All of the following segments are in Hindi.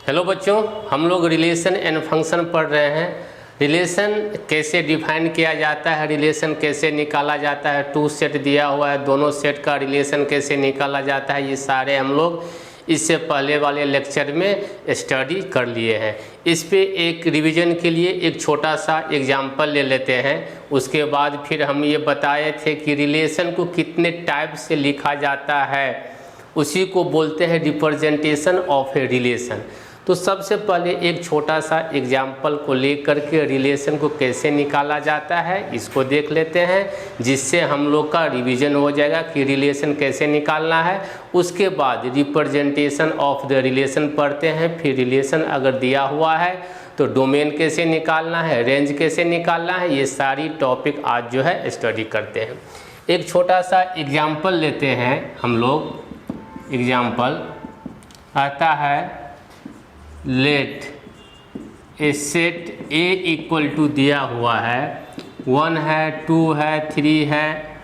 हेलो बच्चों, हम लोग रिलेशन एंड फंक्शन पढ़ रहे हैं। रिलेशन कैसे डिफाइन किया जाता है, रिलेशन कैसे निकाला जाता है, टू सेट दिया हुआ है, दोनों सेट का रिलेशन कैसे निकाला जाता है, ये सारे हम लोग इससे पहले वाले लेक्चर में स्टडी कर लिए हैं। इस पे एक रिवीजन के लिए एक छोटा सा एग्जाम्पल ले लेते हैं। उसके बाद फिर हम ये बताए थे कि रिलेशन को कितने टाइप से लिखा जाता है, उसी को बोलते हैं रिप्रेजेंटेशन ऑफ ए रिलेशन। तो सबसे पहले एक छोटा सा एग्जाम्पल को लेकर के रिलेशन को कैसे निकाला जाता है इसको देख लेते हैं, जिससे हम लोग का रिवीजन हो जाएगा कि रिलेशन कैसे निकालना है। उसके बाद रिप्रेजेंटेशन ऑफ द रिलेशन पढ़ते हैं। फिर रिलेशन अगर दिया हुआ है तो डोमेन कैसे निकालना है, रेंज कैसे निकालना है, ये सारी टॉपिक आज जो है स्टडी करते हैं। एक छोटा सा एग्जाम्पल लेते हैं हम लोग। एग्जाम्पल आता है, let a set A equal to दिया हुआ है, 1 है, 2 है, 3 है,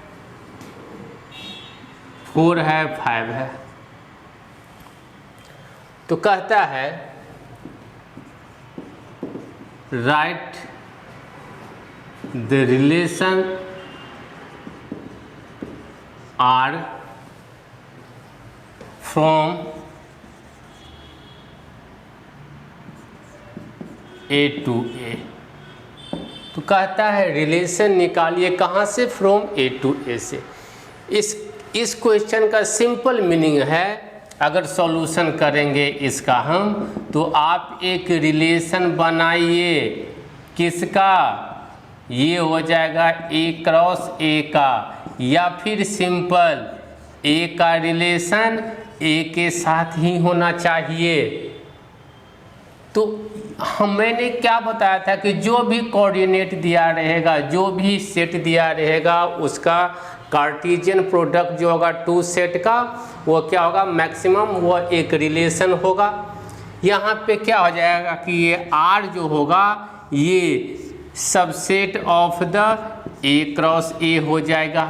4 है, 5 है। तो कहता है write the relation R from A to A. तो कहता है रिलेशन निकालिए कहाँ से, फ्रॉम ए टू ए से। इस क्वेश्चन का सिंपल मीनिंग है, अगर सॉल्यूशन करेंगे इसका हम, तो आप एक रिलेशन बनाइए किसका, ये हो जाएगा ए क्रॉस ए का, या फिर सिंपल ए का रिलेशन ए के साथ ही होना चाहिए। तो मैंने क्या बताया था कि जो भी कोऑर्डिनेट दिया रहेगा, जो भी सेट दिया रहेगा, उसका कार्टेशियन प्रोडक्ट जो होगा टू सेट का, वो क्या होगा, मैक्सिमम वो एक रिलेशन होगा। यहाँ पे क्या हो जाएगा कि ये आर जो होगा ये subset of the A cross ए हो जाएगा।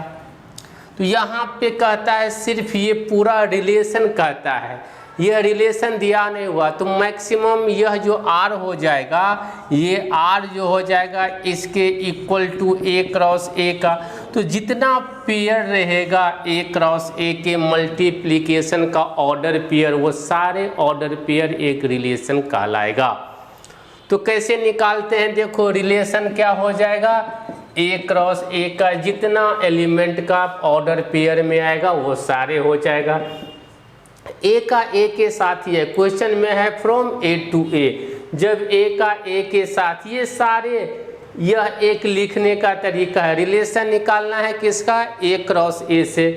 तो यहाँ पे कहता है सिर्फ ये पूरा रिलेशन कहता है, यह रिलेशन दिया नहीं हुआ, तो मैक्सिमम यह जो आर हो जाएगा, ये आर जो हो जाएगा इसके equal to A cross A का। तो जितना पेयर रहेगा ए क्रॉस ए के मल्टीप्लिकेशन का ऑर्डर पेयर, वो सारे ऑर्डर पेयर एक रिलेशन कहलाएगा। तो कैसे निकालते हैं, देखो रिलेशन क्या हो जाएगा, ए क्रॉस ए का जितना एलिमेंट का ऑर्डर पेयर में आएगा वो सारे हो जाएगा। ए का ए के साथ ही है, क्वेश्चन में है फ्रॉम ए टू ए। जब ए का ए के साथ, ये सारे, यह एक लिखने का तरीका है। रिलेशन निकालना है किसका, ए क्रॉस ए से,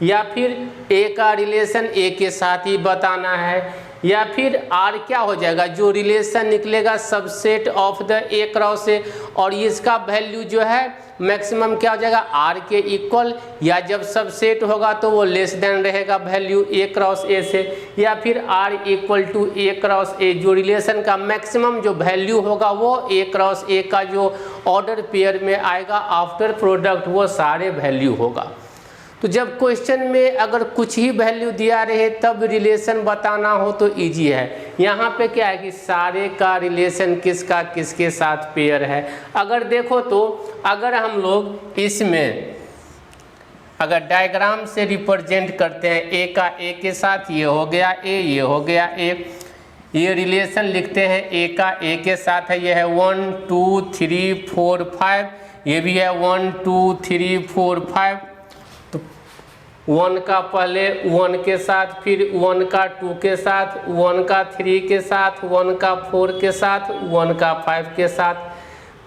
या फिर ए का रिलेशन ए के साथ ही बताना है, या फिर आर क्या हो जाएगा, जो रिलेशन निकलेगा subset of the A cross ए, और इसका वैल्यू जो है मैक्सिमम क्या हो जाएगा, आर के इक्वल, या जब सबसेट होगा तो वो लेस देन रहेगा वैल्यू ए क्रॉस ए से, या फिर R equal to A cross A. जो रिलेशन का मैक्सिमम जो वैल्यू होगा वो ए क्रॉस ए का जो ऑर्डर पेयर में आएगा आफ्टर प्रोडक्ट, वो सारे वैल्यू होगा। तो जब क्वेश्चन में अगर कुछ ही वैल्यू दिया रहे तब रिलेशन बताना हो तो इजी है। यहाँ पे क्या है कि सारे का रिलेशन किसका किसके साथ पेयर है। अगर देखो तो अगर हम लोग इसमें अगर डायग्राम से रिप्रेजेंट करते हैं, ए का ए के साथ ये हो गया ए, ये हो गया ए, ये रिलेशन लिखते हैं ए का ए के साथ है, ये है 1 2 3 4 5, ये भी है 1 2 3 4 5। 1 का पहले 1 के साथ, फिर 1 का 2 के साथ, 1 का 3 के साथ, 1 का 4 के साथ, 1 का 5 के साथ,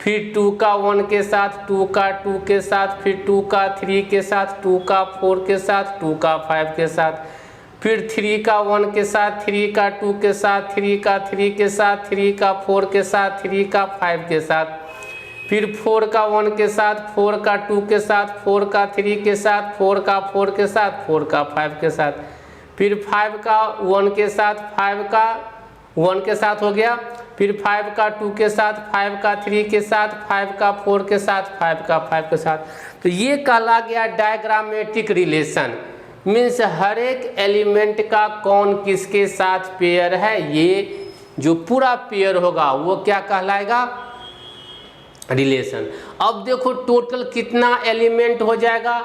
फिर 2 का 1 के साथ, 2 का 2 के साथ, फिर 2 का 3 के साथ, 2 का 4 के साथ, 2 का 5 के साथ, फिर 3 का 1 के साथ, 3 का 2 के साथ, 3 का 3 के साथ, 3 का 4 के साथ, 3 का 5 के साथ, फिर 4 का 1 के साथ, 4 का 2 के साथ, 4 का 3 के साथ, 4 का 4 के साथ, 4 का 5 के साथ, फिर 5 का 1 के साथ, 5 का 1 के साथ हो गया, फिर 5 का 2 के साथ, 5 का 3 के साथ, 5 का 4 के साथ, 5 का 5 के साथ। तो ये कहला गया डायग्रामेटिक रिलेशन। मीन्स हर एक एलिमेंट का कौन किसके साथ पेयर है, ये जो पूरा पेयर होगा वो क्या कहलाएगा, रिलेशन। अब देखो टोटल कितना एलिमेंट हो जाएगा।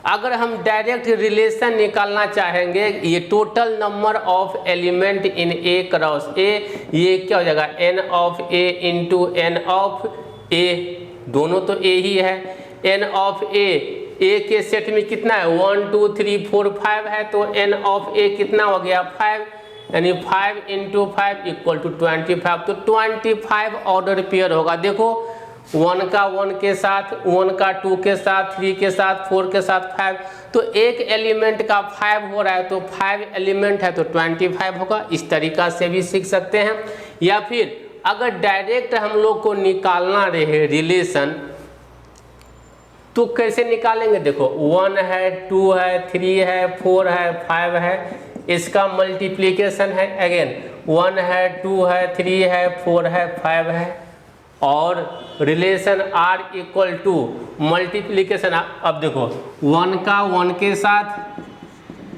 अगर हम डायरेक्ट रिलेशन निकालना चाहेंगे, ये total number of element in A cross A, ये क्या हो जाएगा, N of A into N of A, दोनों तो ए ही है। एन ऑफ ए के सेट में कितना है, 1 2 3 4 5 है, तो एन ऑफ ए कितना हो गया, 5, यानी 5 इंटू 5 इक्वल टू 25। तो 25 ऑर्डर पेयर होगा। देखो 1 का 1 के साथ, 1 का 2 के साथ, 3 के साथ, 4 के साथ 5, तो एक एलिमेंट का 5 हो रहा है, तो 5 एलिमेंट है तो 25 होगा। इस तरीका से भी सीख सकते हैं। या फिर अगर डायरेक्ट हम लोग को निकालना रहे रिलेशन, तो कैसे निकालेंगे, देखो 1 है, 2 है, 3 है, 4 है, 5 है, इसका मल्टीप्लिकेशन है, अगेन 1 है, 2 है, 3 है, 4 है, 5 है, और relation R equal to multiplication. अब देखो 1 का 1 के साथ,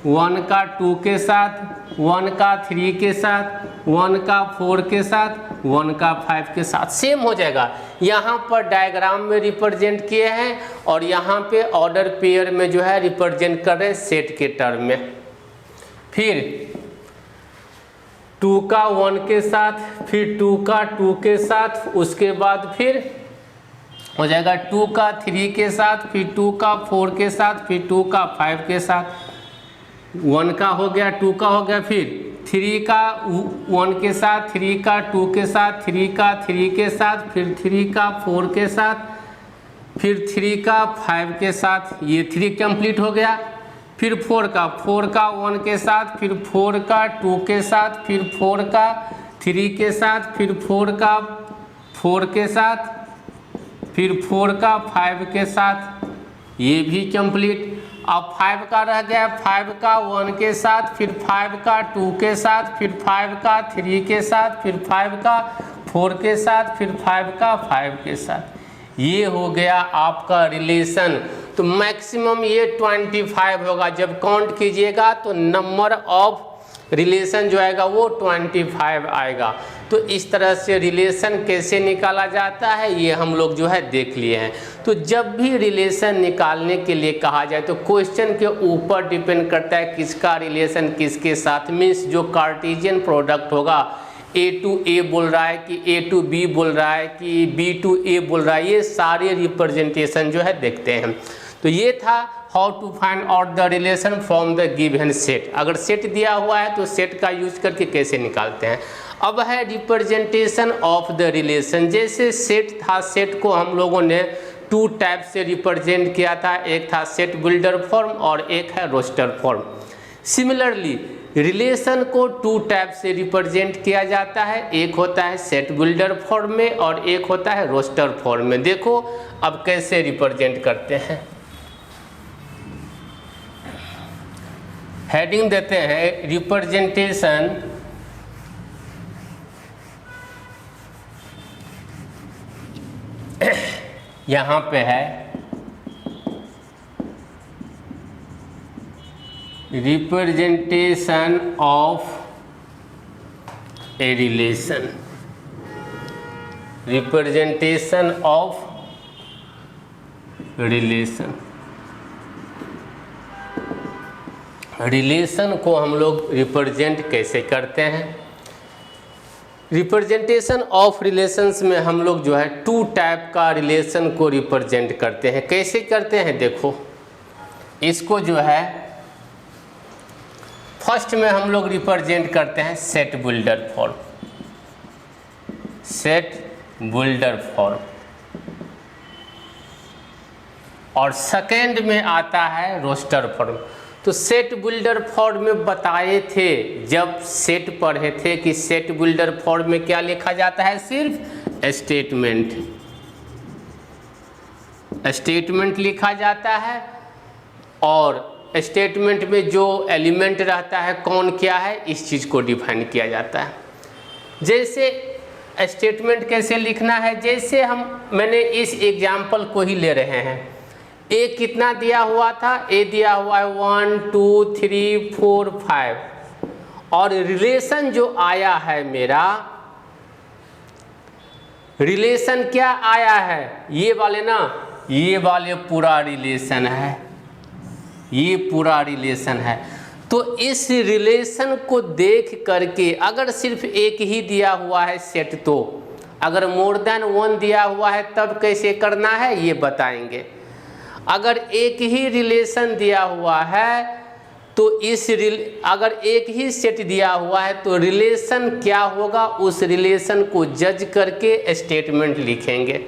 1 का 2 के साथ, 1 का 3 के साथ, 1 का 4 के साथ, 1 का 5 के साथ सेम हो जाएगा। यहाँ पर डायग्राम में रिप्रेजेंट किए हैं और यहाँ पे ऑर्डर पेयर में जो है रिप्रेजेंट कर रहे हैं सेट के टर्म में। फिर 2 का 1 के साथ, फिर 2 का 2 के साथ, उसके बाद फिर हो जाएगा 2 का 3 के साथ, फिर 2 का 4 के साथ, फिर 2 का 5 के साथ, 1 का हो गया, 2 का हो गया, फिर 3 का 1 के साथ, 3 का 2 के साथ, 3 का 3 के साथ, फिर 3 का 4 के साथ, फिर 3 का 5 के साथ, ये 3 कंप्लीट हो गया। फिर 4 का 1 के साथ, फिर 4 का 2 के साथ, फिर 4 का 3 के साथ, फिर 4 का 4 के साथ, फिर 4 का 5 के साथ, ये भी कंप्लीट। अब 5 का रह गया, 5 का 1 के साथ, फिर 5 का 2 के साथ, फिर 5 का 3 के साथ, फिर 5 का 4 के साथ, फिर 5 का 5 के साथ, ये हो गया आपका रिलेशन। तो मैक्सिमम ये 25 होगा। जब काउंट कीजिएगा तो नंबर ऑफ रिलेशन जो आएगा वो 25 आएगा। तो इस तरह से रिलेशन कैसे निकाला जाता है ये हम लोग जो है देख लिए हैं। तो जब भी रिलेशन निकालने के लिए कहा जाए तो क्वेश्चन के ऊपर डिपेंड करता है किसका रिलेशन किसके साथ, मीन्स जो कार्टेशियन प्रोडक्ट होगा, A to A बोल रहा है कि A to B बोल रहा है कि B to A बोल रहा है, ये सारे रिप्रेजेंटेशन जो है देखते हैं। तो ये था how to find out the relation from the given set. अगर सेट दिया हुआ है तो सेट का यूज करके कैसे निकालते हैं। अब है रिप्रेजेंटेशन ऑफ द रिलेशन। जैसे सेट था, सेट को हम लोगों ने 2 टाइप से रिप्रेजेंट किया था, एक था सेट बिल्डर फॉर्म और एक है रोस्टर फॉर्म। सिमिलरली रिलेशन को 2 टाइप से रिप्रेजेंट किया जाता है, एक होता है सेट बिल्डर फॉर्म में और एक होता है रोस्टर फॉर्म में। देखो अब कैसे रिप्रेजेंट करते हैं। हेडिंग देते हैं रिप्रेजेंटेशन यहाँ पे है representation of a relation, representation of relation. Relation को हम लोग रिप्रेजेंट कैसे करते हैं। रिप्रेजेंटेशन ऑफ रिलेशंस में हम लोग जो है 2 टाइप का रिलेशन को रिप्रेजेंट करते हैं। कैसे करते हैं देखो, इसको जो है फर्स्ट में हम लोग रिप्रेजेंट करते हैं set builder form, set builder form, और सेकेंड में आता है रोस्टर फॉर्म। तो सेट बिल्डर फॉर्म में बताए थे जब सेट पढ़े थे कि सेट बिल्डर फॉर्म में क्या लिखा जाता है, सिर्फ स्टेटमेंट, स्टेटमेंट लिखा जाता है और स्टेटमेंट में जो एलिमेंट रहता है कौन क्या है इस चीज़ को डिफाइन किया जाता है। जैसे स्टेटमेंट कैसे लिखना है, जैसे मैंने इस एग्जाम्पल को ही ले रहे हैं। ए कितना दिया हुआ था, ए दिया हुआ है 1 2 3 4 5 और रिलेशन जो आया है मेरा, रिलेशन क्या आया है, ये वाले ना, ये वाले पूरा रिलेशन है, ये पूरा रिलेशन है। तो इस रिलेशन को देख करके अगर सिर्फ एक ही दिया हुआ है सेट, तो अगर मोर देन वन दिया हुआ है तब कैसे करना है ये बताएंगे। अगर एक ही रिलेशन दिया हुआ है तो अगर एक ही सेट दिया हुआ है तो रिलेशन क्या होगा, उस रिलेशन को जज करके स्टेटमेंट लिखेंगे।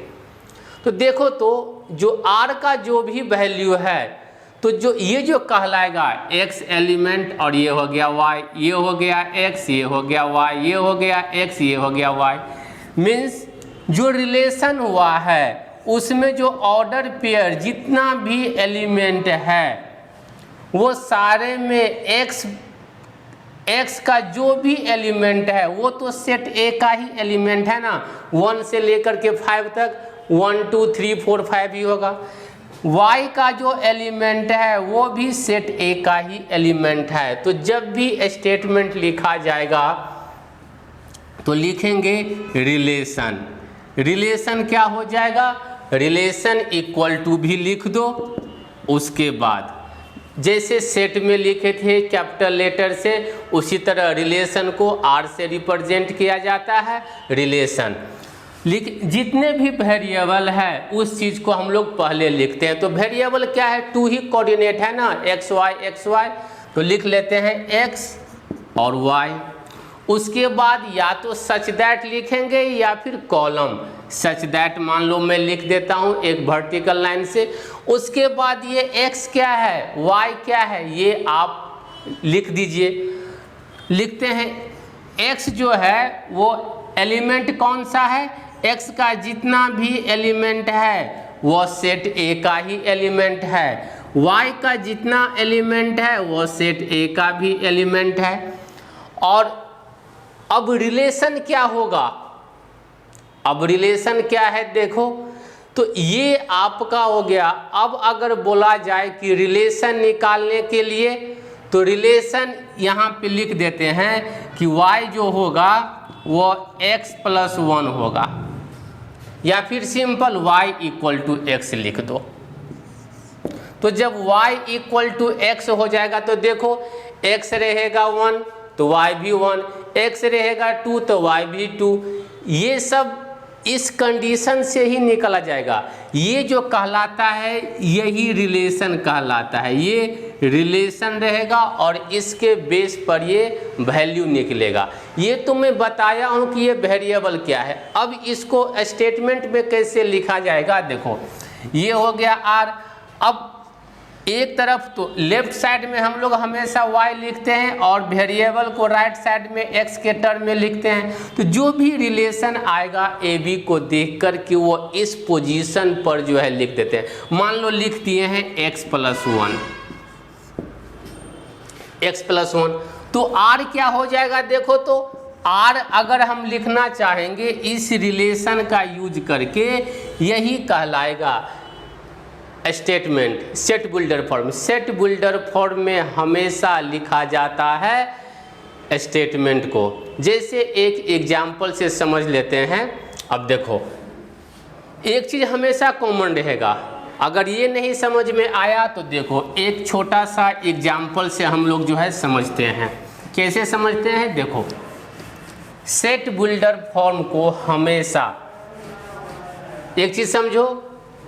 तो देखो, तो जो R का जो भी वैल्यू है, तो जो ये जो कहलाएगा X एलिमेंट, और ये हो गया Y, ये हो गया X, ये हो गया Y, ये हो गया X, ये हो गया Y, मीन्स जो रिलेशन हुआ है उसमें जो ऑर्डर पेयर जितना भी एलिमेंट है वो सारे में x का जो भी एलिमेंट है वो तो सेट A का ही एलिमेंट है ना, 1 से लेकर के 5 तक 1 2 3 4 5 ही होगा। y का जो एलिमेंट है वो भी सेट A का ही एलिमेंट है। तो जब भी स्टेटमेंट लिखा जाएगा तो लिखेंगे रिलेशन। रिलेशन क्या हो जाएगा, रिलेशन इक्वल टू भी लिख दो। उसके बाद जैसे सेट में लिखे थे कैपिटल लेटर से, उसी तरह रिलेशन को R से रिप्रेजेंट किया जाता है। रिलेशन जितने भी वेरिएबल है उस चीज़ को हम लोग पहले लिखते हैं। तो वेरिएबल क्या है, 2 ही कोऑर्डिनेट है ना, x y, तो लिख लेते हैं x और y। उसके बाद या तो सच दैट लिखेंगे या फिर कॉलम। सच दैट मान लो मैं लिख देता हूँ एक वर्टिकल लाइन से। उसके बाद ये x क्या है, y क्या है, ये आप लिख दीजिए। लिखते हैं x जो है वो एलिमेंट कौन सा है, x का जितना भी एलिमेंट है वो सेट A का ही एलिमेंट है, y का जितना एलिमेंट है वो सेट A का भी एलिमेंट है। और अब रिलेशन क्या होगा, अब रिलेशन क्या है देखो, तो ये आपका हो गया। अब अगर बोला जाए कि रिलेशन निकालने के लिए, तो रिलेशन यहाँ पे लिख देते हैं कि y जो होगा वो x + 1 होगा, या फिर सिंपल y = x लिख दो। तो जब y = x हो जाएगा तो देखो x रहेगा 1 तो y भी 1, x रहेगा 2 तो y भी 2। ये सब इस कंडीशन से ही निकला जाएगा। ये जो कहलाता है यही रिलेशन कहलाता है। ये रिलेशन रहेगा और इसके बेस पर ये वैल्यू निकलेगा। ये तो मैं बताया हूँ कि ये वेरिएबल क्या है। अब इसको स्टेटमेंट में कैसे लिखा जाएगा, देखो ये हो गया R। अब एक तरफ तो लेफ्ट साइड में हम लोग हमेशा y लिखते हैं और वेरिएबल को राइट साइड में x के टर्म में लिखते हैं। तो जो भी रिलेशन आएगा ए बी को देख कर कि वो इस पोजीशन पर जो है लिख देते हैं। मान लो लिख दिए हैं x + 1, x + 1, तो r क्या हो जाएगा देखो, तो r अगर हम लिखना चाहेंगे इस रिलेशन का यूज करके यही कहलाएगा statement. Set builder form, set builder form में हमेशा लिखा जाता है स्टेटमेंट को। जैसे एक एग्जाम्पल से समझ लेते हैं। अब देखो एक चीज़ हमेशा कॉमन रहेगा, अगर ये नहीं समझ में आया तो देखो एक छोटा सा एग्जाम्पल से हम लोग जो है समझते हैं। कैसे समझते हैं, देखो सेट बिल्डर फॉर्म को हमेशा एक चीज़ समझो,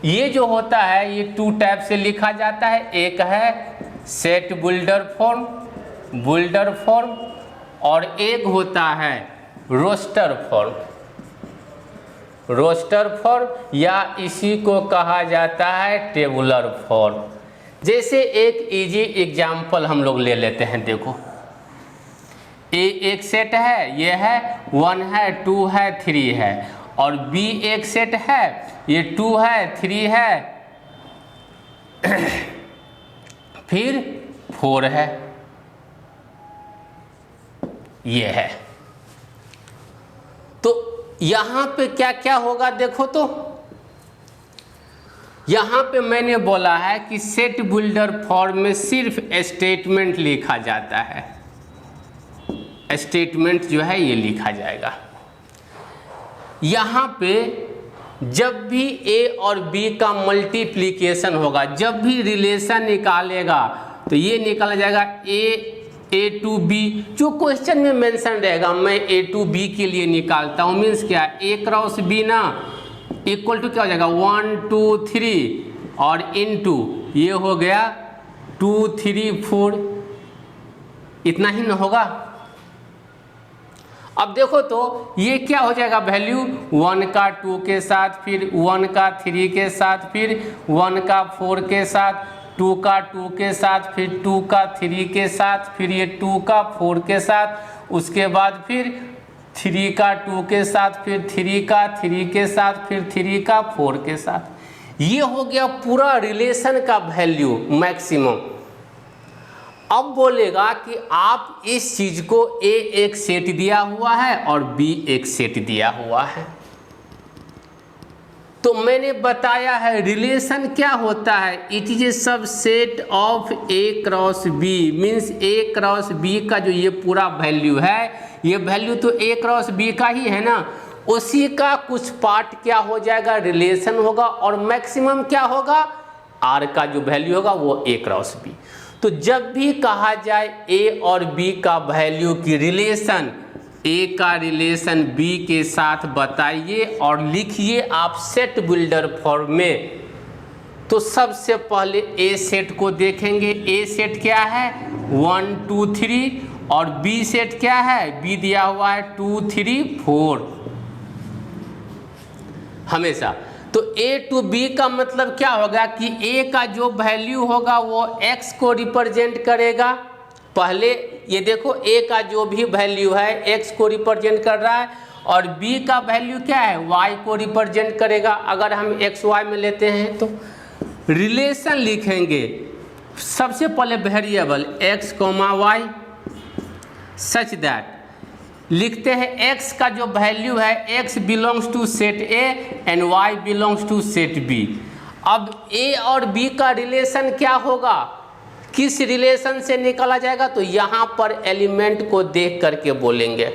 ये जो होता है ये 2 टाइप से लिखा जाता है। एक है सेट बिल्डर फॉर्म और एक होता है रोस्टर फॉर्म या इसी को कहा जाता है टेबुलर फॉर्म। जैसे एक इजी एग्जाम्पल हम लोग ले लेते हैं। देखो एक सेट है, ये है 1 है 2 है 3 है, और B एक सेट है, ये 2 है 3 है फिर 4 है, ये है। तो यहाँ पे क्या क्या होगा देखो, तो यहाँ पे मैंने बोला है कि सेट बिल्डर फॉर्म में सिर्फ स्टेटमेंट लिखा जाता है। स्टेटमेंट जो है ये लिखा जाएगा। यहाँ पे जब भी ए और बी का मल्टीप्लिकेशन होगा, जब भी रिलेशन निकालेगा तो ये निकाला जाएगा ए टू बी, जो क्वेश्चन में मेंशन रहेगा मैं ए टू बी के लिए निकालता हूँ। मीन्स क्या, ए क्रॉस बी ना इक्वल टू क्या हो जाएगा 1 2 3 और इनटू ये हो गया 2 3 4, इतना ही ना होगा। अब देखो तो ये क्या हो जाएगा वैल्यू 1 का 2 के साथ, फिर 1 का 3 के साथ, फिर 1 का 4 के साथ, 2 का 2 के साथ, फिर 2 का 3 के साथ, फिर ये 2 का 4 के साथ, उसके बाद फिर 3 का 2 के साथ, फिर 3 का 3 के साथ, फिर 3 का 4 के साथ। ये हो गया पूरा रिलेशन का वैल्यू मैक्सिमम। अब बोलेगा कि आप इस चीज को ए एक सेट दिया हुआ है और बी एक सेट दिया हुआ है। तो मैंने बताया है रिलेशन क्या होता है, it is a subset of A cross B. Means A cross B का जो ये पूरा वैल्यू है, ये वैल्यू तो ए क्रॉस बी का ही है ना, उसी का कुछ पार्ट क्या हो जाएगा रिलेशन होगा, और मैक्सिमम क्या होगा आर का जो वैल्यू होगा वो ए क्रॉस बी। तो जब भी कहा जाए ए और बी का वैल्यू की रिलेशन, ए का रिलेशन बी के साथ बताइए और लिखिए आप सेट बिल्डर फॉर्म में। तो सबसे पहले ए सेट को देखेंगे। ए सेट क्या है 1 2 3 और बी सेट क्या है, बी दिया हुआ है 2 3 4 हमेशा। तो ए टू बी का मतलब क्या होगा कि ए का जो वैल्यू होगा वो x को रिप्रेजेंट करेगा। पहले ये देखो ए का जो भी वैल्यू है x को रिप्रेजेंट कर रहा है, और b का वैल्यू क्या है y को रिप्रेजेंट करेगा। अगर हम x y में लेते हैं तो रिलेशन लिखेंगे, सबसे पहले variable x, y such that लिखते हैं x का जो वैल्यू है x belongs to set A and y belongs to set B। अब A और B का रिलेशन क्या होगा, किस रिलेशन से निकाला जाएगा, तो यहाँ पर एलिमेंट को देख करके बोलेंगे।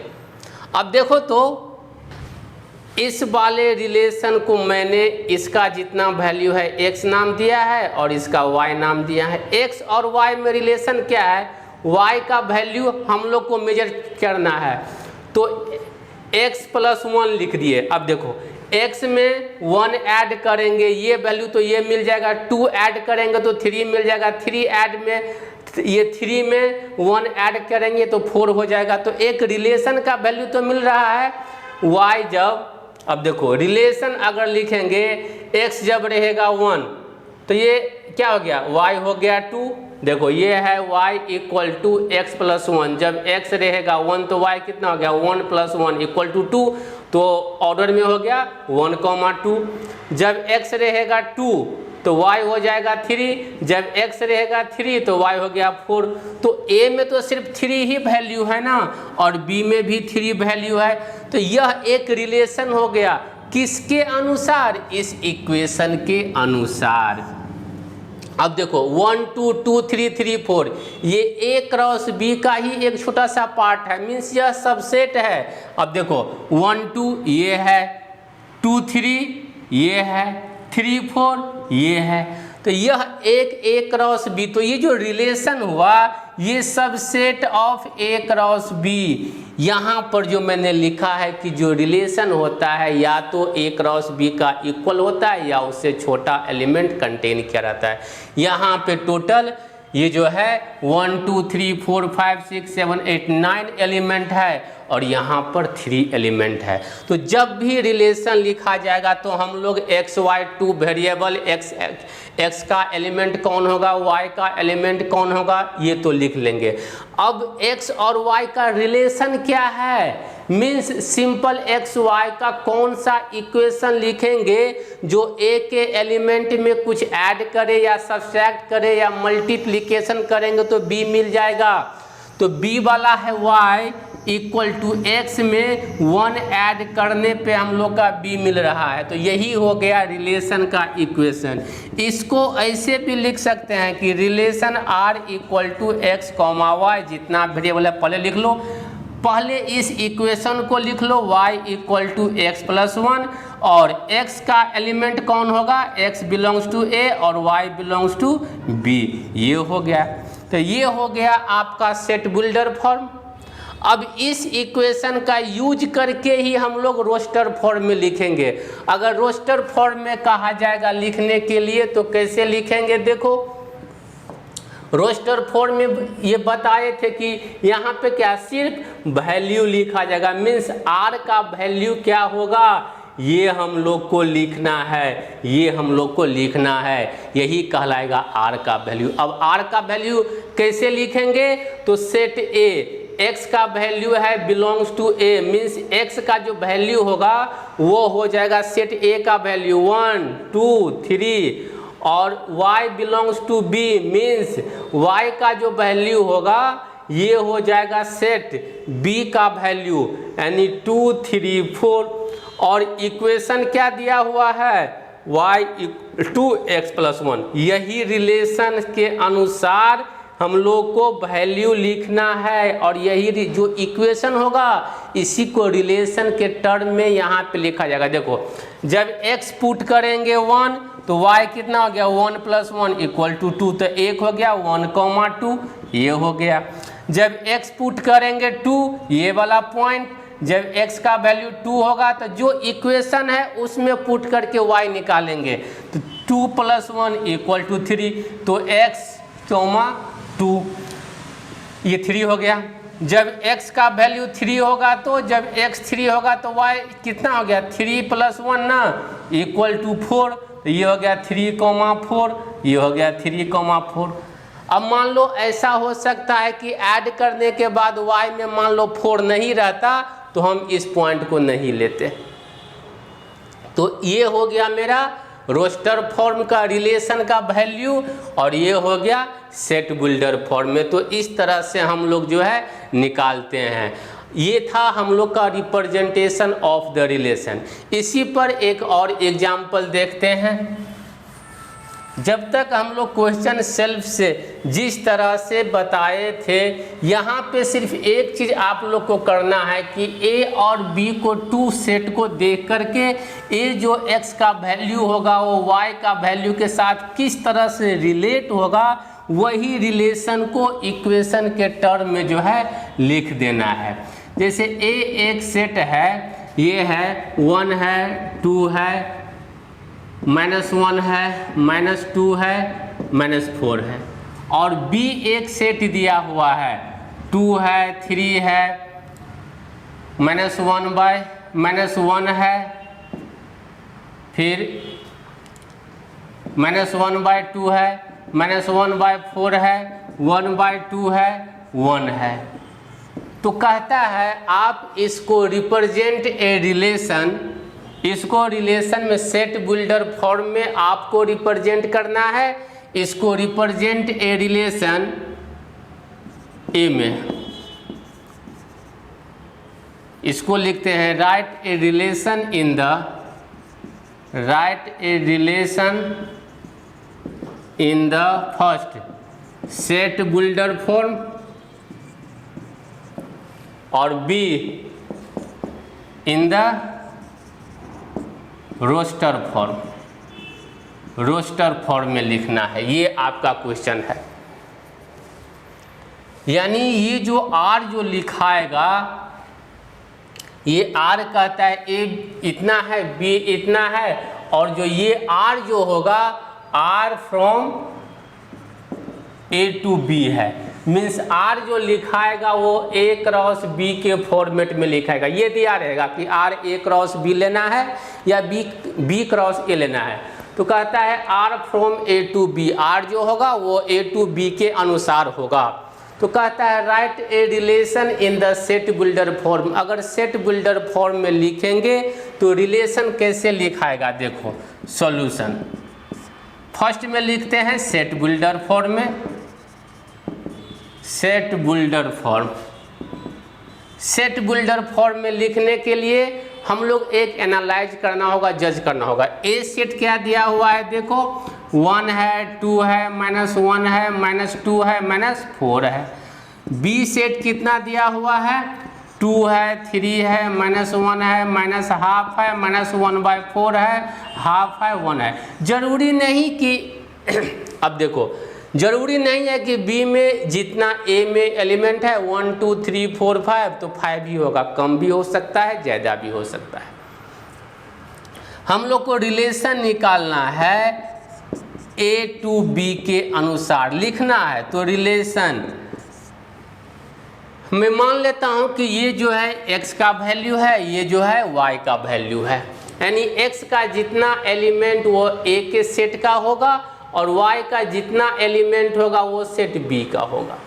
अब देखो तो इस वाले रिलेशन को मैंने इसका जितना वैल्यू है x नाम दिया है और इसका y नाम दिया है। x और y में रिलेशन क्या है, y का वैल्यू हम लोग को मेजर करना है, तो x + 1 लिख दिए। अब देखो x में 1 ऐड करेंगे ये वैल्यू तो ये मिल जाएगा, 2 ऐड करेंगे तो 3 मिल जाएगा, 3 ऐड में ये 3 में 1 ऐड करेंगे तो 4 हो जाएगा। तो एक रिलेशन का वैल्यू तो मिल रहा है y जब, अब देखो रिलेशन अगर लिखेंगे x जब रहेगा 1 तो ये क्या हो गया y हो गया 2। देखो ये है y = x + 1, जब x रहेगा 1 तो y कितना हो गया 1 + 1 = 2, तो ऑर्डर में हो गया 1, 2। जब x रहेगा 2 तो y हो जाएगा 3, जब x रहेगा 3 तो y हो गया 4। तो a में तो सिर्फ 3 ही वैल्यू है ना, और b में भी 3 वैल्यू है। तो यह एक रिलेशन हो गया किसके अनुसार, इस इक्वेशन के अनुसार। अब देखो 1 2 2 3 3 4 ये ए क्रॉस बी का ही एक छोटा सा पार्ट है, मीन्स यह सबसेट है। अब देखो 1 2 ये है, 2 3 ये है, 3 4 ये है, तो यह एक ए क्रॉस बी। तो ये जो रिलेशन हुआ ये subset of A cross B. यहाँ पर जो मैंने लिखा है कि जो रिलेशन होता है या तो ए क्रॉस बी का इक्वल होता है या उससे छोटा एलिमेंट कंटेन किया रहता है। यहाँ पे टोटल ये जो है 1 2 3 4 5 6 7 8 9 एलिमेंट है और यहाँ पर 3 एलिमेंट है। तो जब भी रिलेशन लिखा जाएगा तो हम लोग x y 2 वेरिएबल x का एलिमेंट कौन होगा, y का एलिमेंट कौन होगा, ये तो लिख लेंगे। अब x और y का रिलेशन क्या है, मीन्स सिंपल x y का कौन सा इक्वेशन लिखेंगे जो a के एलिमेंट में कुछ ऐड करे या सब्सट्रैक्ट करे या मल्टीप्लिकेशन करेंगे तो b मिल जाएगा। तो b वाला है y = x में 1 ऐड करने पे हम लोग का b मिल रहा है। तो यही हो गया रिलेशन का इक्वेशन। इसको ऐसे भी लिख सकते हैं कि रिलेशन r = x, y जितना वेरिएबल है पहले लिख लो, पहले इस इक्वेशन को लिख लो y equal to X plus 1 और x का एलिमेंट कौन होगा, x बिलोंग्स टू a और y बिलोंग्स टू b। ये हो गया, तो ये हो गया आपका सेट बिल्डर फॉर्म। अब इस इक्वेशन का यूज करके ही हम लोग रोस्टर फॉर्म में लिखेंगे। अगर रोस्टर फॉर्म में कहा जाएगा लिखने के लिए तो कैसे लिखेंगे, देखो रोस्टर फॉर्म में ये बताए थे कि यहाँ पे क्या सिर्फ वैल्यू लिखा जाएगा, मीन्स r का वैल्यू क्या होगा ये हम लोग को लिखना है, ये हम लोग को लिखना है, यही कहलाएगा r का वैल्यू। अब r का वैल्यू कैसे लिखेंगे, तो सेट a x का वैल्यू है belongs to a, means x का जो वैल्यू होगा वो हो जाएगा सेट a का वैल्यू 1 2 3 और y belongs to b, means y का जो वैल्यू होगा ये हो जाएगा सेट b का वैल्यू, यानी 2 3 4। और इक्वेशन क्या दिया हुआ है, y टू एक्स प्लस 1। यही रिलेशन के अनुसार हम लोग को वैल्यू लिखना है और यही जो इक्वेशन होगा इसी को रिलेशन के टर्म में यहाँ पे लिखा जाएगा। देखो जब x पुट करेंगे 1 तो y कितना हो गया 1 प्लस 1 इक्वल टू 2, तो 1 हो गया 1,2 ये हो गया। जब x पुट करेंगे 2 ये वाला पॉइंट, जब x का वैल्यू 2 होगा तो जो इक्वेशन है उसमें पुट करके y निकालेंगे, तो 2 प्लस 1 इक्वल टू 3, तो x, 2 ये 3 हो गया। जब x का वैल्यू 3 होगा तो जब x 3 होगा तो y कितना हो गया 3 प्लस 1 ना इक्वल टू 4, तो ये हो गया 3,4, ये हो गया 3,4। अब मान लो ऐसा हो सकता है कि ऐड करने के बाद y में मान लो 4 नहीं रहता तो हम इस पॉइंट को नहीं लेते। तो ये हो गया मेरा रोस्टर फॉर्म का रिलेशन का वैल्यू और ये हो गया सेट बिल्डर फॉर्म में। तो इस तरह से हम लोग जो है निकालते हैं। ये था हम लोग का रिप्रेजेंटेशन ऑफ द रिलेशन। इसी पर एक और एग्जाम्पल देखते हैं। जब तक हम लोग क्वेश्चन सेल्फ से जिस तरह से बताए थे, यहाँ पे सिर्फ एक चीज़ आप लोग को करना है कि a और b को 2 सेट को देख करके a जो x का वैल्यू होगा वो y का वैल्यू के साथ किस तरह से रिलेट होगा, वही रिलेशन को इक्वेशन के टर्म में जो है लिख देना है। जैसे a एक सेट है, ये है 1 है 2 है -1 है -2 है -4 है, और b एक सेट दिया हुआ है 2 है 3 है -1 है, फिर -1/2 है -1/4 है 1/2 है 1 है। तो कहता है आप इसको रिप्रेजेंट ए रिलेशन, इसको रिलेशन में सेट बिल्डर फॉर्म में आपको रिप्रेजेंट करना है। इसको रिप्रेजेंट ए रिलेशन ए में, इसको लिखते हैं write A relation in the, write A relation in the first set builder form और B in the roster form, roster form में लिखना है। ये आपका क्वेश्चन है। यानी ये जो R जो लिखाएगा, ये R कहता है A इतना है B इतना है, और जो ये R जो होगा R from A to B है, मीन्स R जो लिखाएगा वो A क्रॉस B के फॉर्मेट में लिखाएगा। ये दिया रहेगा कि R A क्रॉस B लेना है या B क्रॉस A लेना है, तो कहता है R from A to B, R जो होगा वो A टू B के अनुसार होगा। तो कहता है write A relation in the set builder form. अगर सेट बिल्डर फॉर्म में लिखेंगे तो रिलेशन कैसे लिखाएगा, देखो सॉल्यूशन फर्स्ट में लिखते हैं सेट बिल्डर फॉर्म में, set builder form. Set builder form में लिखने के लिए हम लोग एक एनालाइज करना होगा, जज करना होगा। ए सेट क्या दिया हुआ है, देखो 1 है 2 है -1 है -2 है -4 है। बी सेट कितना दिया हुआ है 2 है, 3 है, -1 है, -½ है, -1/4 है, ½ है, 1 है। जरूरी नहीं कि अब देखो, जरूरी नहीं है कि बी में जितना ए में एलिमेंट है 1 2 3 4 5 तो 5 ही होगा, कम भी हो सकता है, ज़्यादा भी हो सकता है। हम लोग को रिलेशन निकालना है ए टू बी के अनुसार लिखना है। तो रिलेशन मैं मान लेता हूं कि ये जो है x का वैल्यू है, ये जो है y का वैल्यू है, यानी x का जितना एलिमेंट वो a के सेट का होगा और y का जितना एलिमेंट होगा वो सेट b का होगा।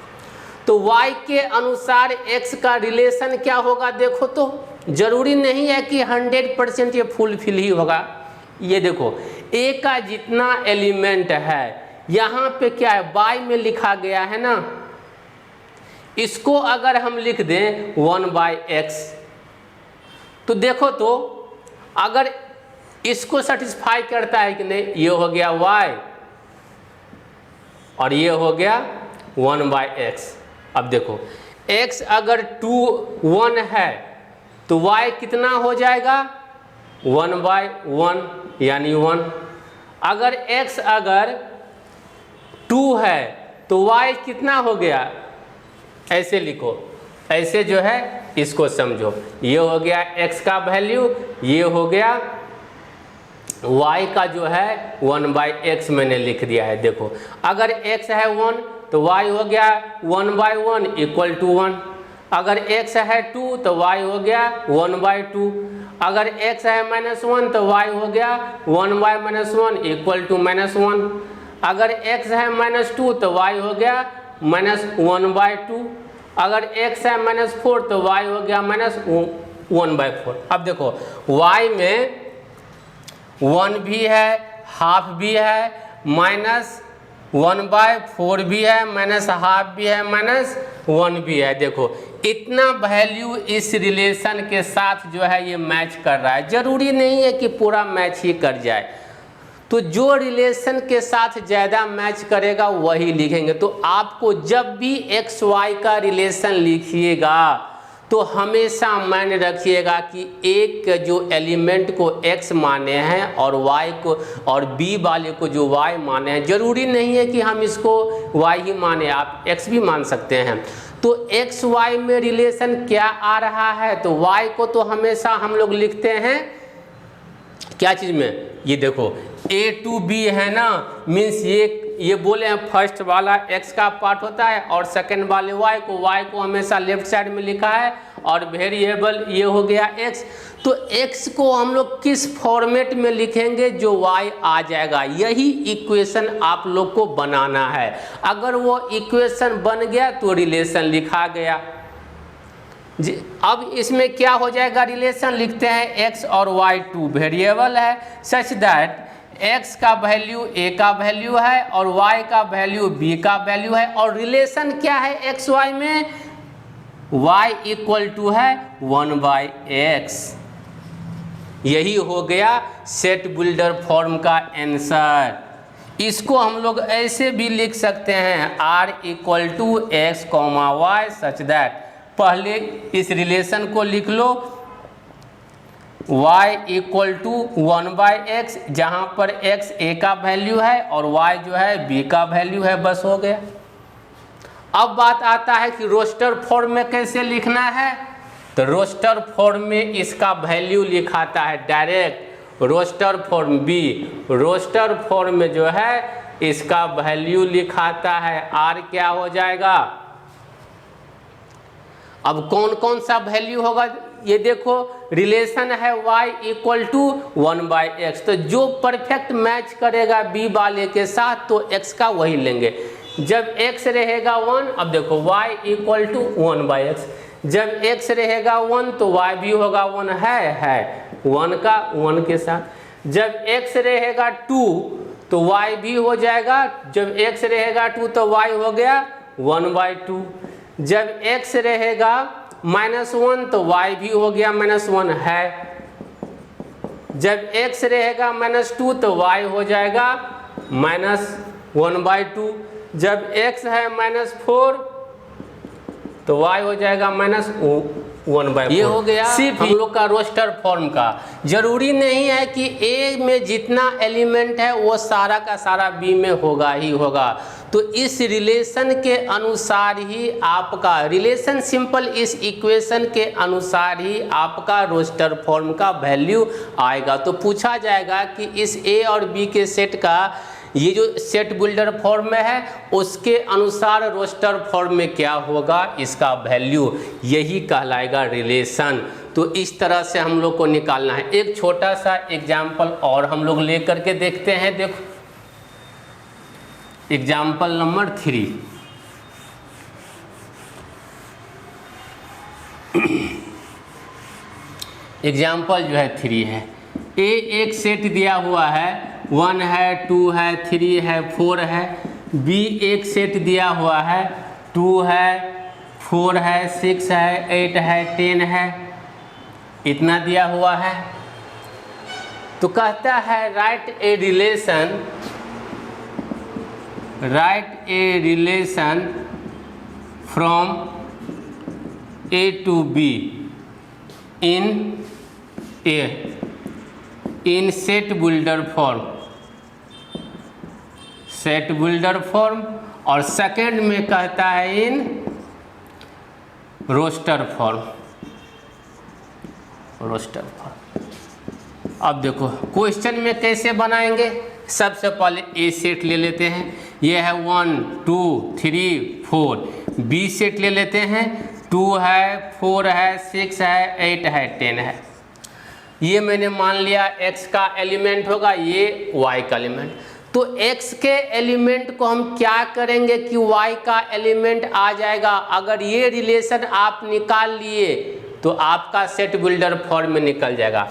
तो y के अनुसार x का रिलेशन क्या होगा, देखो तो जरूरी नहीं है कि 100% ये फुलफिल ही होगा। ये देखो a का जितना एलिमेंट है यहाँ पे क्या है, y में लिखा गया है ना, इसको अगर हम लिख दें 1/x तो देखो तो अगर इसको सेटिस्फाई करता है कि नहीं, ये हो गया y और ये हो गया 1/x। अब देखो x अगर 1 है तो y कितना हो जाएगा 1/1 यानी 1। अगर x अगर 2 है तो y कितना हो गया, ऐसे लिखो, ऐसे जो है इसको समझो, ये हो गया x का वैल्यू, ये हो गया y का जो है 1/x मैंने लिख दिया है। देखो अगर x है 1 तो y हो गया 1/1 = 1। अगर x है 2 तो y हो गया 1/2। अगर x है -1 तो y हो गया 1/-1 = -1। अगर x है -2 तो y हो गया -1/2। अगर x है -4 तो y हो गया -1/4। अब देखो y में 1 भी है, ½ भी है, -1/4 भी है, -½ भी है, -1 भी है। देखो इतना वैल्यू इस रिलेशन के साथ जो है ये मैच कर रहा है। जरूरी नहीं है कि पूरा मैच ही कर जाए, तो जो रिलेशन के साथ ज़्यादा मैच करेगा वही लिखेंगे। तो आपको जब भी एक्स वाई का रिलेशन लिखिएगा तो हमेशा मान रखिएगा कि एक जो एलिमेंट को x माने हैं और y को और b वाले को जो y माने हैं, जरूरी नहीं है कि हम इसको y ही माने, आप x भी मान सकते हैं। तो x y में रिलेशन क्या आ रहा है, तो y को तो हमेशा हम लोग लिखते हैं क्या चीज़ में, ये देखो a to b है ना, मीन्स ये बोले हैं फर्स्ट वाला x का पार्ट होता है और सेकंड वाले y को हमेशा लेफ्ट साइड में लिखा है और वेरिएबल ये हो गया x। तो x को हम लोग किस फॉर्मेट में लिखेंगे जो y आ जाएगा, यही इक्वेशन आप लोग को बनाना है। अगर वो इक्वेशन बन गया तो रिलेशन लिखा गया। अब इसमें क्या हो जाएगा, रिलेशन लिखते हैं x और y 2 वेरिएबल है, सच दैट x का वैल्यू a का वैल्यू है और y का वैल्यू b का वैल्यू है। और रिलेशन क्या है x y में, y = है 1/x। यही हो गया सेट बिल्डर फॉर्म का आंसर। इसको हम लोग ऐसे भी लिख सकते हैं r = x, y such that, पहले इस रिलेशन को लिख लो y = 1/x, जहाँ पर x a का वैल्यू है और y जो है b का वैल्यू है, बस हो गया। अब बात आता है कि रोस्टर फॉर्म में कैसे लिखना है, तो रोस्टर फॉर्म में इसका वैल्यू लिखाता है direct, roster form b, roster form में जो है इसका वैल्यू लिखाता है r क्या हो जाएगा। अब कौन कौन सा वैल्यू होगा, ये देखो रिलेशन है y = 1/x, तो जो परफेक्ट मैच करेगा b वाले के साथ तो x का वही लेंगे। जब x रहेगा 1, अब देखो y = 1/x, जब x रहेगा 1 तो y भी होगा 1, है 1 का 1 के साथ। जब x रहेगा 2 तो y भी हो जाएगा, जब x रहेगा 2 तो y हो गया 1/2। जब x रहेगा -1 तो y भी हो गया -1, है। जब x रहेगा -2 तो y हो जाएगा -1/2। जब x है -4 तो y हो जाएगा 1/4 ये हो गया हम लोग का रोस्टर फॉर्म का। जरूरी नहीं है कि ए में जितना एलिमेंट है वो सारा का सारा बी में होगा ही होगा। तो इस रिलेशन के अनुसार ही आपका रिलेशन सिंपल इस इक्वेशन के अनुसार ही आपका रोस्टर फॉर्म का वैल्यू आएगा। तो पूछा जाएगा कि इस ए और बी के सेट का ये जो सेट बिल्डर फॉर्म में है उसके अनुसार रोस्टर फॉर्म में क्या होगा, इसका वैल्यू, यही कहलाएगा रिलेशन। तो इस तरह से हम लोग को निकालना है। एक छोटा सा एग्जाम्पल और हम लोग ले करके देखते हैं। देखो एग्जाम्पल नंबर 3। एग्जाम्पल जो है 3 है। ए एक सेट दिया हुआ है, 1 है, 2 है, 3 है, 4 है। बी एक सेट दिया हुआ है, 2 है, 4 है, 6 है, 8 है, 10 है, इतना दिया हुआ है। तो कहता है write A relation from A to B in set builder form, और सेकंड में कहता है इन रोस्टर फॉर्म। अब देखो क्वेश्चन में कैसे बनाएंगे। सबसे पहले ए सेट ले लेते हैं, ये है 1 2 3 4। बी सेट ले लेते हैं, 2 है, 4 है, 6 है, 8 है, 10 है। ये मैंने मान लिया x का एलिमेंट होगा, ये y का एलिमेंट। तो x के एलिमेंट को हम क्या करेंगे कि y का एलिमेंट आ जाएगा। अगर ये रिलेशन आप निकाल लिए तो आपका सेट बिल्डर फॉर्म में निकल जाएगा।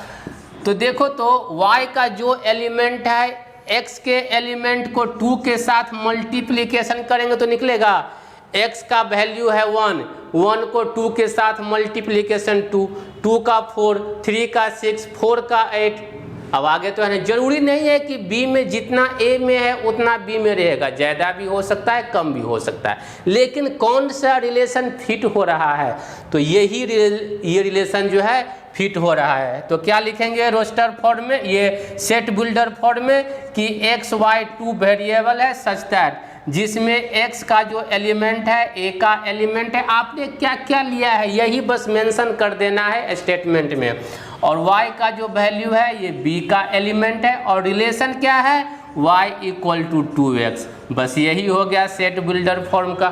तो देखो तो y का जो एलिमेंट है, x के एलिमेंट को 2 के साथ मल्टीप्लिकेशन करेंगे तो निकलेगा। x का वैल्यू है 1, 1 को 2 के साथ मल्टीप्लिकेशन 2, 2 का 4, 3 का 6, 4 का 8। अब आगे तो है, जरूरी नहीं है कि b में जितना a में है उतना b में रहेगा, ज़्यादा भी हो सकता है, कम भी हो सकता है। लेकिन कौन सा रिलेशन फिट हो रहा है, तो ये रिलेशन जो है फिट हो रहा है। तो क्या लिखेंगे रोस्टर फॉर्म में, ये सेट बिल्डर फॉर्म में कि x y 2 वेरिएबल है सच दैट जिसमें x का जो एलिमेंट है, a का एलिमेंट है, आपने क्या क्या लिया है यही बस मेंशन कर देना है स्टेटमेंट में। और y का जो वैल्यू है ये b का एलिमेंट है, और रिलेशन क्या है y इक्वल टू 2x। बस यही हो गया सेट बिल्डर फॉर्म का।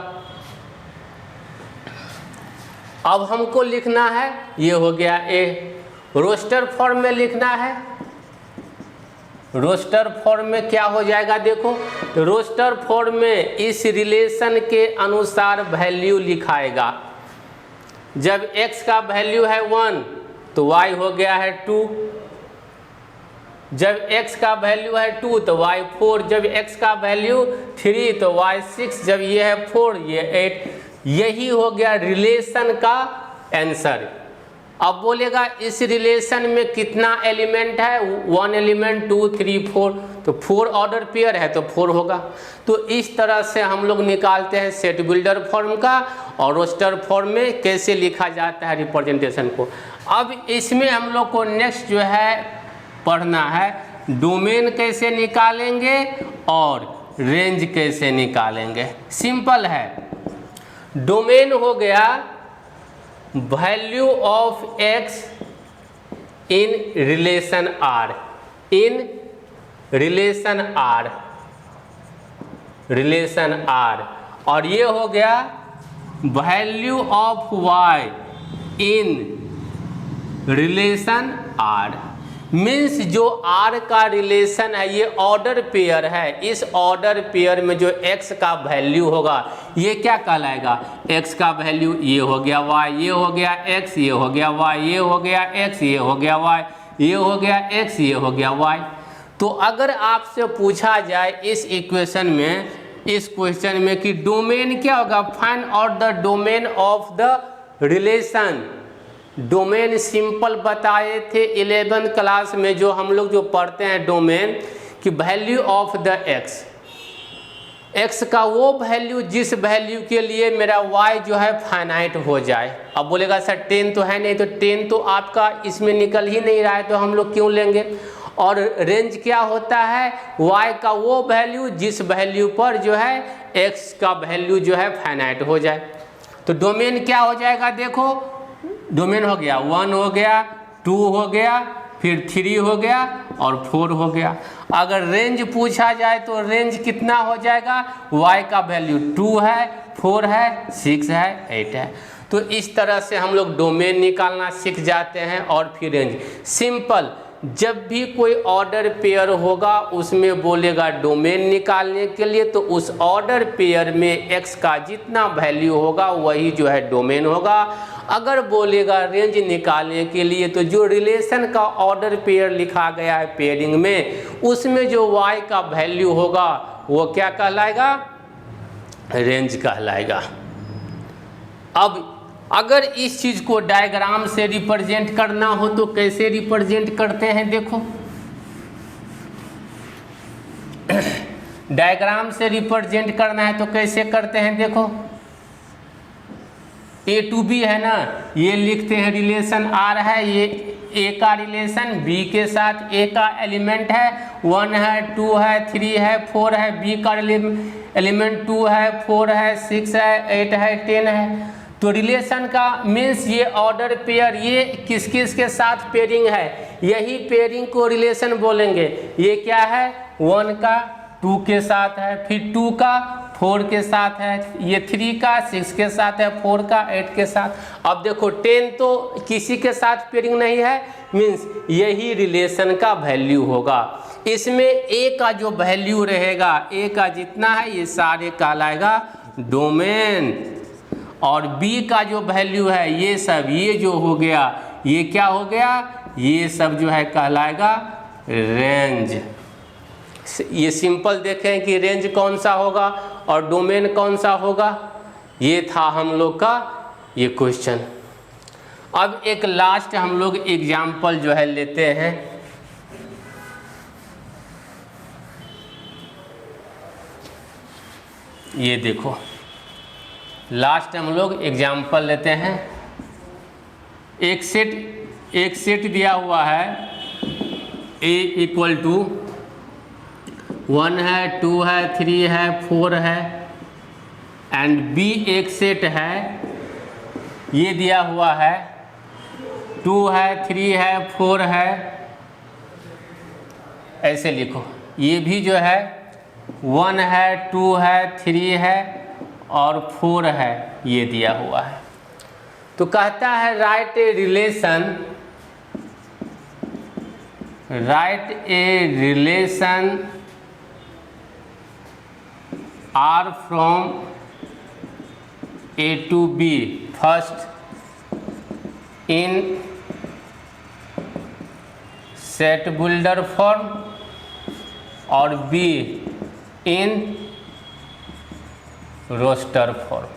अब हमको लिखना है, ये हो गया a। रोस्टर फॉर्म में लिखना है। रोस्टर फॉर्म में क्या हो जाएगा, देखो तो रोस्टर फॉर्म में इस रिलेशन के अनुसार वैल्यू लिखाएगा। जब x का वैल्यू है 1 तो y हो गया है 2। जब x का वैल्यू है 2 तो y 4। जब x का वैल्यू 3 तो y 6। जब ये है 4 ये 8। यही हो गया रिलेशन का आंसर। अब बोलेगा इस रिलेशन में कितना एलिमेंट है, 1 एलिमेंट, 2 3 4। तो 4 ऑर्डर पेयर है तो 4 होगा। तो इस तरह से हम लोग निकालते हैं सेट बिल्डर फॉर्म का, और रोस्टर फॉर्म में कैसे लिखा जाता है रिप्रेजेंटेशन को। अब इसमें हम लोग को नेक्स्ट जो है पढ़ना है डोमेन कैसे निकालेंगे और रेंज कैसे निकालेंगे। सिंपल है, डोमेन हो गया value of x in relation r, और ये हो गया value of y in relation r। Means जो r का रिलेशन है ये ऑर्डर पेयर है। इस ऑर्डर पेयर में जो x का वैल्यू होगा ये क्या कहलाएगा, x का वैल्यू ये हो गया y, ये हो गया x, ये हो गया y, ये हो गया x, ये हो गया y, ये हो गया x, ये हो गया y। तो अगर आपसे पूछा जाए इस इक्वेशन में, इस क्वेश्चन में कि डोमेन क्या होगा, find out the domain of the relation. Domain simple बताए थे 11th क्लास में, जो हम लोग जो पढ़ते हैं डोमेन कि value of the x। x का वो वैल्यू जिस वैल्यू के लिए मेरा y जो है फाइनाइट हो जाए। अब बोलेगा सर 10 तो है नहीं, तो 10 तो आपका इसमें निकल ही नहीं रहा है, तो हम लोग क्यों लेंगे। और रेंज क्या होता है, y का वो वैल्यू जिस वैल्यू पर जो है x का वैल्यू जो है फाइनाइट हो जाए। तो डोमेन क्या हो जाएगा, देखो डोमेन हो गया 1 हो गया, 2 हो गया, फिर 3 हो गया और 4 हो गया। अगर रेंज पूछा जाए तो रेंज कितना हो जाएगा, y का वैल्यू 2 है, 4 है, 6 है, 8 है। तो इस तरह से हम लोग डोमेन निकालना सीख जाते हैं। और फिर रेंज सिंपल, जब भी कोई ऑर्डर पेयर होगा उसमें बोलेगा डोमेन निकालने के लिए, तो उस ऑर्डर पेयर में x का जितना वैल्यू होगा वही जो है डोमेन होगा। अगर बोलेगा रेंज निकालने के लिए, तो जो रिलेशन का ऑर्डर पेयर लिखा गया है पेयरिंग में, उसमें जो y का वैल्यू होगा वो क्या कहलाएगा, रेंज कहलाएगा। अब अगर इस चीज को डायग्राम से रिप्रेजेंट करना हो तो कैसे रिप्रेजेंट करते हैं, देखो डायग्राम से रिप्रेजेंट करना है तो कैसे करते हैं, देखो A to B है ना, ये लिखते हैं रिलेशन R है, ये A का रिलेशन B के साथ, A का एलिमेंट है 1 है, 2 है, 3 है, 4 है, B का एलिमेंट 2 है, 4 है, 6 है, 8 है, 10 है। तो रिलेशन का मीन्स ये ऑर्डर पेयर ये किस किस के साथ पेयरिंग है, यही पेयरिंग को रिलेशन बोलेंगे। ये क्या है, 1 का 2 के साथ है, फिर 2 का 4 के साथ है, ये 3 का 6 के साथ है, 4 का 8 के साथ। अब देखो 10 तो किसी के साथ पेयरिंग नहीं है, मीन्स यही रिलेशन का वैल्यू होगा। इसमें A का जो वैल्यू रहेगा, A का जितना है ये सारे कहलाएगा डोमेन, और B का जो वैल्यू है ये सब, ये जो हो गया ये क्या हो गया, ये सब जो है कहलाएगा रेंज। ये सिंपल देखें कि रेंज कौन सा होगा और डोमेन कौन सा होगा, ये था हम लोग का ये क्वेश्चन। अब एक लास्ट हम लोग एग्जाम्पल जो है लेते हैं। ये देखो लास्ट हम लोग एग्जाम्पल लेते हैं। एक सेट दिया हुआ है, A इक्वल टू 1 है, 2 है, 3 है, 4 है, एंड B एक सेट है, ये दिया हुआ है 2 है, 3 है, 4 है, ऐसे लिखो। ये भी जो है 1 है, 2 है, 3 है और 4 है, ये दिया हुआ है। तो कहता है write a relation R from A to B first in set builder form और B in रोस्टर फॉर्म।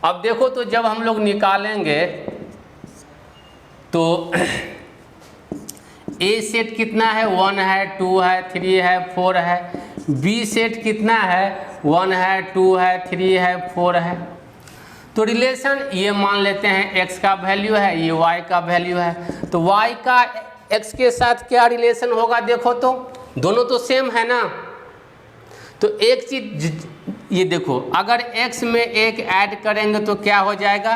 अब देखो तो जब हम लोग निकालेंगे तो A सेट कितना है, 1 है, 2 है, 3 है, 4 है। B सेट कितना है, 1 है, 2 है, 3 है, 4 है। तो रिलेशन ये मान लेते हैं x का वैल्यू है, ये y का वैल्यू है, तो y का x के साथ क्या रिलेशन होगा, देखो तो दोनों तो सेम है ना। तो एक चीज ये देखो, अगर x में एक ऐड करेंगे तो क्या हो जाएगा,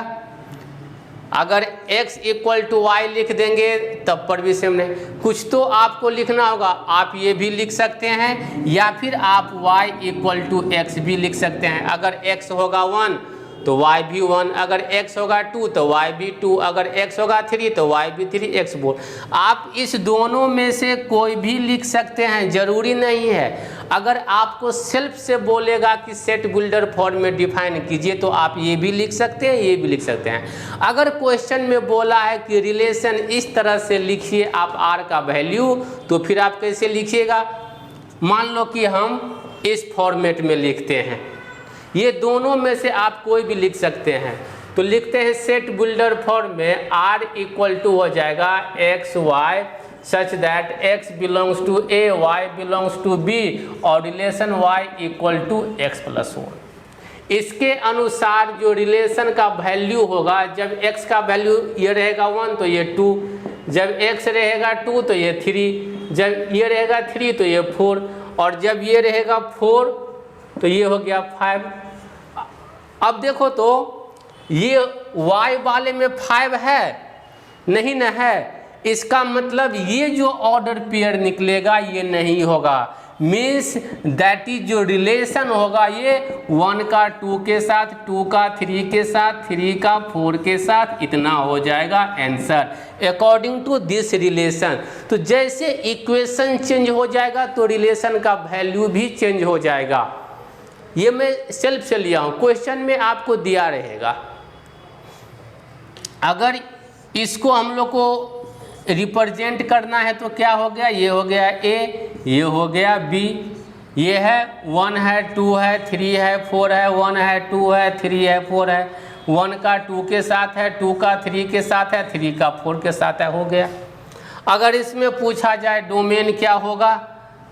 अगर x इक्वल टू वाई लिख देंगे तब पर भी सेम नहीं, कुछ तो आपको लिखना होगा। आप ये भी लिख सकते हैं या फिर आप y इक्वल टू एक्स भी लिख सकते हैं। अगर x होगा 1 तो y भी 1, अगर x होगा 2 तो y भी 2, अगर x होगा 3 तो y भी 3, x बोल। आप इस दोनों में से कोई भी लिख सकते हैं, जरूरी नहीं है। अगर आपको सेल्फ से बोलेगा कि सेट बिल्डर फॉर्म में डिफाइन कीजिए तो आप ये भी लिख सकते हैं, ये भी लिख सकते हैं। अगर क्वेश्चन में बोला है कि रिलेशन इस तरह से लिखिए आप r का वैल्यू, तो फिर आप कैसे लिखिएगा। मान लो कि हम इस फॉर्मेट में लिखते हैं, ये दोनों में से आप कोई भी लिख सकते हैं। तो लिखते हैं सेट बिल्डर फॉर्म में r इक्वल टू हो जाएगा x y such that x belongs to a, y belongs to b और relation y equal to x plus 1। इसके अनुसार जो रिलेशन का वैल्यू होगा, जब x का वैल्यू ये रहेगा 1 तो ये 2, जब x रहेगा 2 तो ये 3, जब ये रहेगा 3 तो ये 4, और जब ये रहेगा 4 तो ये हो गया 5। अब देखो तो ये y वाले में 5 है नहीं न है, इसका मतलब ये जो ऑर्डर पेयर निकलेगा ये नहीं होगा। मीन्स दैट इज जो रिलेशन होगा ये 1 का 2 के साथ, 2 का 3 के साथ, 3 का 4 के साथ, इतना हो जाएगा answer according to this relation. तो जैसे इक्वेशन चेंज हो जाएगा तो रिलेशन का वैल्यू भी चेंज हो जाएगा। ये मैं सेल्फ से लिया हूँ, क्वेश्चन में आपको दिया रहेगा। अगर इसको हम लोग को रिप्रेजेंट करना है तो क्या हो गया, ये हो गया A, ये हो गया B, ये है 1 है 2 है 3 है 4 है, 1 है 2 है 3 है 4 है, 1 का 2 के साथ है, 2 का 3 के साथ है, 3 का 4 के साथ है, हो गया। अगर इसमें पूछा जाए डोमेन क्या होगा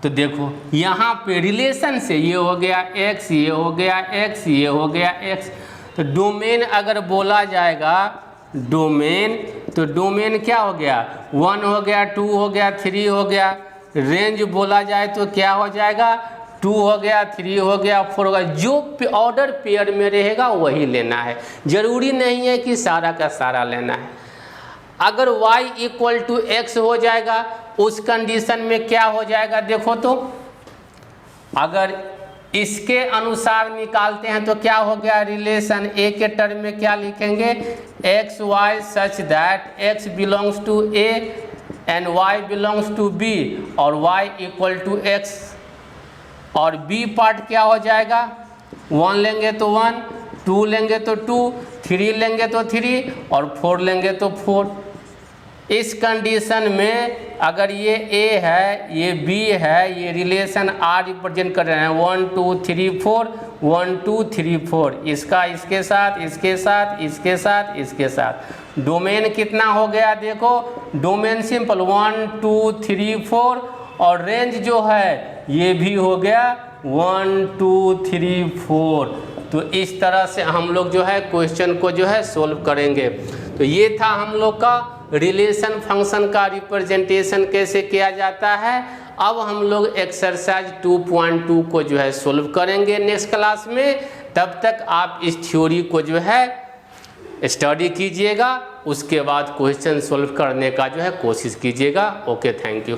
तो देखो यहाँ पे रिलेशन से ये हो गया x, ये हो गया x, ये हो गया x। तो डोमेन अगर बोला जाएगा डोमेन, तो डोमेन क्या हो गया, 1 हो गया 2 हो गया 3 हो गया। रेंज बोला जाए तो क्या हो जाएगा, 2 हो गया 3 हो गया 4 होगा। जो ऑर्डर पेयर में रहेगा वही लेना है, जरूरी नहीं है कि सारा का सारा लेना है। अगर y इक्वल टू x हो जाएगा उस कंडीशन में क्या हो जाएगा, देखो तो अगर इसके अनुसार निकालते हैं तो क्या हो गया, रिलेशन a के टर्म में क्या लिखेंगे, x y such that x belongs to a and y belongs to b और y इक्वल टू x। और b पार्ट क्या हो जाएगा, 1 लेंगे तो 1, 2 लेंगे तो 2, 3 लेंगे तो 3 और 4 लेंगे तो 4। इस कंडीशन में अगर ये A है ये B है, ये रिलेशन R रिप्रेजेंट कर रहे हैं 1 2 3 4, 1 2 3 4, इसका इसके साथ इसके साथ इसके साथ इसके साथ। डोमेन कितना हो गया, देखो डोमेन सिंपल 1 2 3 4 और रेंज जो है ये भी हो गया 1 2 3 4। तो इस तरह से हम लोग जो है क्वेश्चन को जो है सोल्व करेंगे। तो ये था हम लोग का रिलेशन फंक्शन का रिप्रेजेंटेशन कैसे किया जाता है। अब हम लोग एक्सरसाइज 2.2 को जो है सोल्व करेंगे नेक्स्ट क्लास में। तब तक आप इस थ्योरी को जो है स्टडी कीजिएगा, उसके बाद क्वेश्चन सोल्व करने का जो है कोशिश कीजिएगा। Okay, thank you.